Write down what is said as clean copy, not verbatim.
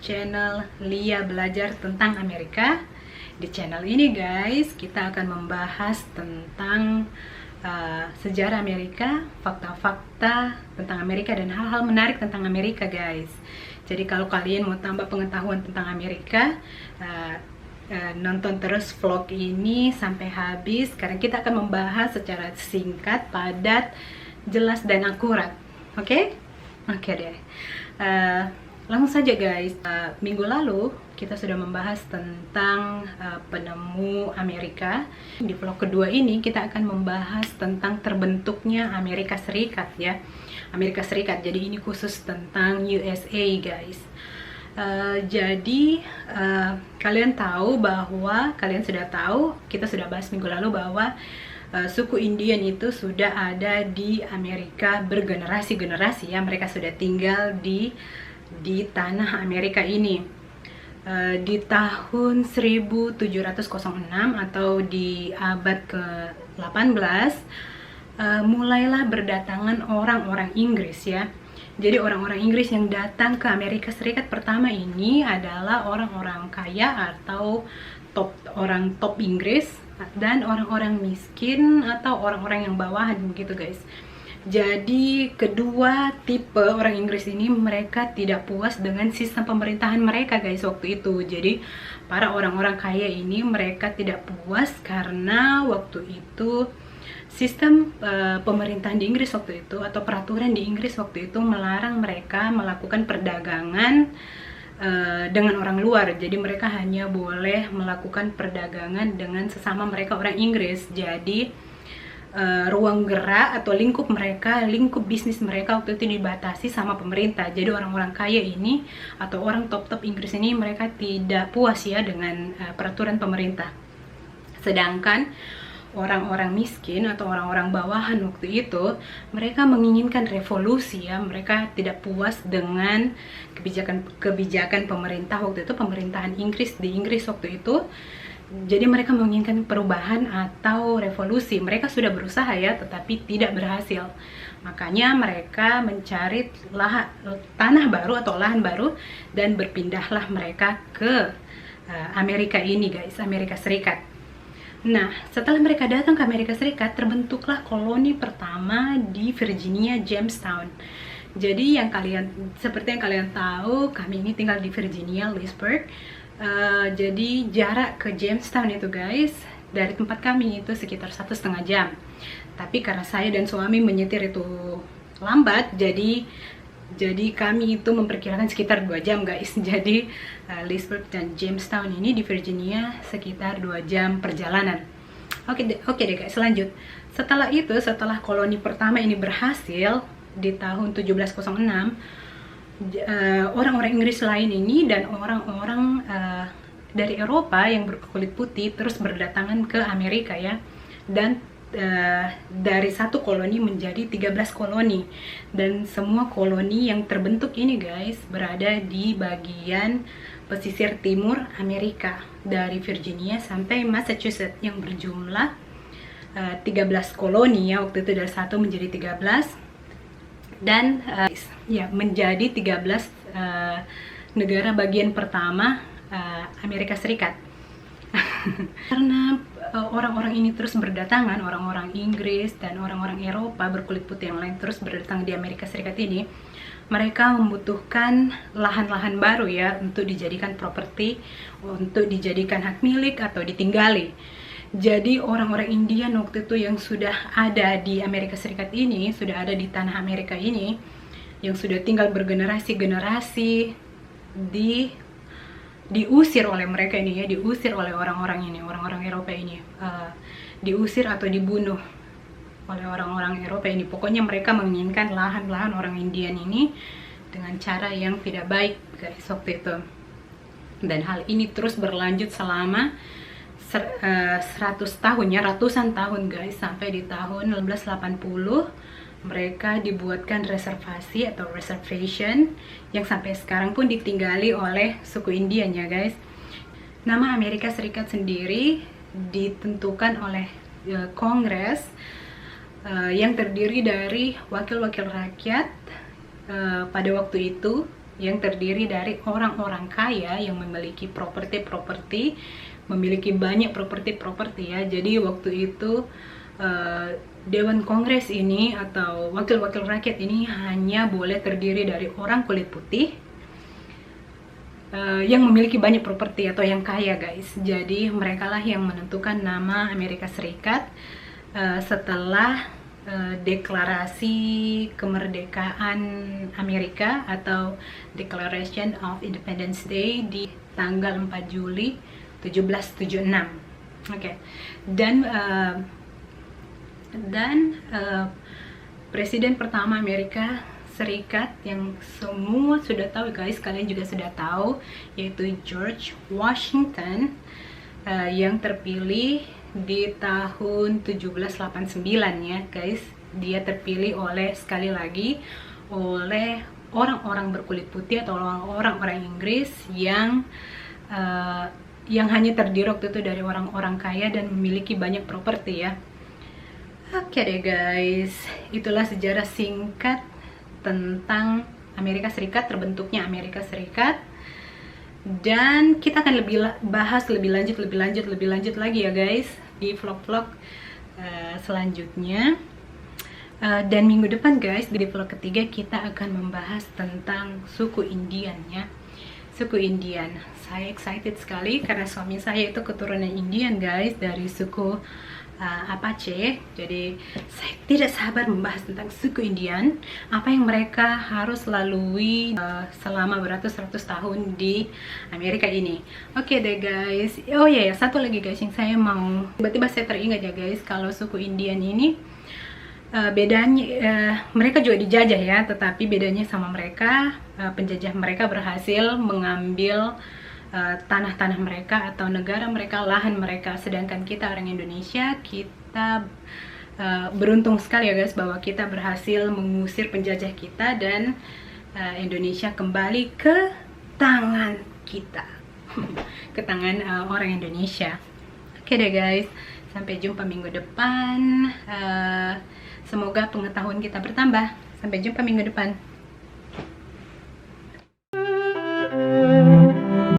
channel Lia Belajar Tentang Amerika. Di channel ini guys, kita akan membahas tentang sejarah Amerika, fakta-fakta tentang Amerika, dan hal-hal menarik tentang Amerika guys. Jadi kalau kalian mau tambah pengetahuan tentang Amerika, nonton terus vlog ini sampai habis, karena kita akan membahas secara singkat, padat, jelas, dan akurat. Oke? Oke deh. Langsung saja guys. Minggu lalu kita sudah membahas tentang penemu Amerika. Di vlog kedua ini kita akan membahas tentang terbentuknya Amerika Serikat ya. Amerika Serikat. Jadi ini khusus tentang USA guys. Jadi kalian tahu bahwa, kalian sudah tahu, kita sudah bahas minggu lalu bahwa suku Indian itu sudah ada di Amerika bergenerasi-generasi ya. Mereka sudah tinggal di tanah Amerika ini. Di tahun 1706 atau di abad ke-18 mulailah berdatangan orang-orang Inggris ya. Jadi orang-orang Inggris yang datang ke Amerika Serikat pertama ini adalah orang-orang kaya atau orang top Inggris, dan orang-orang miskin atau orang-orang yang bawahan begitu guys. Jadi kedua tipe orang Inggris ini, mereka tidak puas dengan sistem pemerintahan mereka guys waktu itu. Jadi para orang-orang kaya ini mereka tidak puas karena waktu itu sistem pemerintahan di Inggris waktu itu, atau peraturan di Inggris waktu itu, melarang mereka melakukan perdagangan dengan orang luar. Jadi mereka hanya boleh melakukan perdagangan dengan sesama mereka orang Inggris. Jadi ruang gerak atau lingkup mereka, lingkup bisnis mereka waktu itu dibatasi sama pemerintah. Jadi orang-orang kaya ini atau orang top-top Inggris ini, mereka tidak puas ya dengan peraturan pemerintah. Sedangkan orang-orang miskin atau orang-orang bawahan waktu itu, mereka menginginkan revolusi ya. Mereka tidak puas dengan kebijakan pemerintah waktu itu, pemerintahan Inggris di Inggris waktu itu. Jadi mereka menginginkan perubahan atau revolusi. Mereka sudah berusaha ya, tetapi tidak berhasil. Makanya mereka mencari tanah baru atau lahan baru, dan berpindahlah mereka ke Amerika ini guys, Amerika Serikat. Nah, setelah mereka datang ke Amerika Serikat, terbentuklah koloni pertama di Virginia, Jamestown. Jadi seperti yang kalian tahu, kami ini tinggal di Virginia, Leesburg. Jadi jarak ke Jamestown itu guys, dari tempat kami itu sekitar 1,5 jam. Tapi karena saya dan suami menyetir itu lambat, jadi kami itu memperkirakan sekitar 2 jam guys. Jadi Leesburg dan Jamestown ini di Virginia sekitar 2 jam perjalanan. Oke deh guys, lanjut. Setelah itu, setelah koloni pertama ini berhasil di tahun 1706, orang-orang Inggris lain ini dan orang-orang dari Eropa yang berkulit putih terus berdatangan ke Amerika ya. Dan dari satu koloni menjadi 13 koloni, dan semua koloni yang terbentuk ini guys berada di bagian pesisir timur Amerika, dari Virginia sampai Massachusetts, yang berjumlah 13 koloni ya. Waktu itu dari 1 menjadi 13, dan ya menjadi 13 negara bagian pertama Amerika Serikat. Karena orang-orang ini terus berdatangan, orang-orang Inggris dan orang-orang Eropa berkulit putih yang lain terus berdatang di Amerika Serikat ini, mereka membutuhkan lahan-lahan baru ya, untuk dijadikan properti, untuk dijadikan hak milik atau ditinggali. Jadi orang-orang Indian waktu itu yang sudah ada di Amerika Serikat ini, sudah ada di tanah Amerika ini, yang sudah tinggal bergenerasi-generasi, diusir oleh mereka ini ya, diusir oleh orang-orang ini, orang-orang Eropa ini, diusir atau dibunuh oleh orang-orang Eropa ini. Pokoknya mereka menginginkan lahan-lahan orang Indian ini dengan cara yang tidak baik guys waktu itu. Dan hal ini terus berlanjut selama 100 tahun ya, ratusan tahun guys, sampai di tahun 1980 mereka dibuatkan reservasi atau reservation yang sampai sekarang pun ditinggali oleh suku Indian ya guys. Nama Amerika Serikat sendiri ditentukan oleh Kongres yang terdiri dari wakil-wakil rakyat pada waktu itu yang terdiri dari orang-orang kaya yang memiliki properti, memiliki banyak properti ya. Jadi waktu itu Dewan Kongres ini atau wakil-wakil rakyat ini hanya boleh terdiri dari orang kulit putih yang memiliki banyak properti atau yang kaya, guys. Jadi mereka lah yang menentukan nama Amerika Serikat setelah deklarasi kemerdekaan Amerika atau Declaration of Independence Day di tanggal 4 Juli 1776. Oke. Dan presiden pertama Amerika Serikat yang semua sudah tahu, guys, kalian juga sudah tahu, yaitu George Washington, yang terpilih di tahun 1789 ya, guys. Dia terpilih sekali lagi oleh orang-orang berkulit putih atau orang-orang Inggris yang hanya terdiri waktu itu dari orang-orang kaya dan memiliki banyak properti ya. Oke deh, guys, itulah sejarah singkat tentang Amerika Serikat, terbentuknya Amerika Serikat. Dan kita akan bahas lebih lanjut lagi ya, guys, di vlog-vlog selanjutnya. Dan minggu depan, guys, di vlog ketiga kita akan membahas tentang suku Indian ya. Suku Indian, saya excited sekali karena suami saya itu keturunan Indian, guys, dari suku Apache. Jadi saya tidak sabar membahas tentang suku Indian, apa yang mereka harus lalui selama beratus-ratus tahun di Amerika ini. Oke deh, guys. Oh ya, satu lagi, guys, yang saya mau, tiba-tiba saya teringat ya, guys, kalau suku Indian ini bedanya, mereka juga dijajah ya, tetapi bedanya sama mereka, penjajah mereka berhasil mengambil tanah-tanah mereka atau negara mereka, lahan mereka. Sedangkan kita orang Indonesia, kita beruntung sekali ya, guys, bahwa kita berhasil mengusir penjajah kita dan Indonesia kembali ke tangan kita, ke tangan orang Indonesia. Oke deh, guys, sampai jumpa minggu depan. Semoga pengetahuan kita bertambah. Sampai jumpa minggu depan.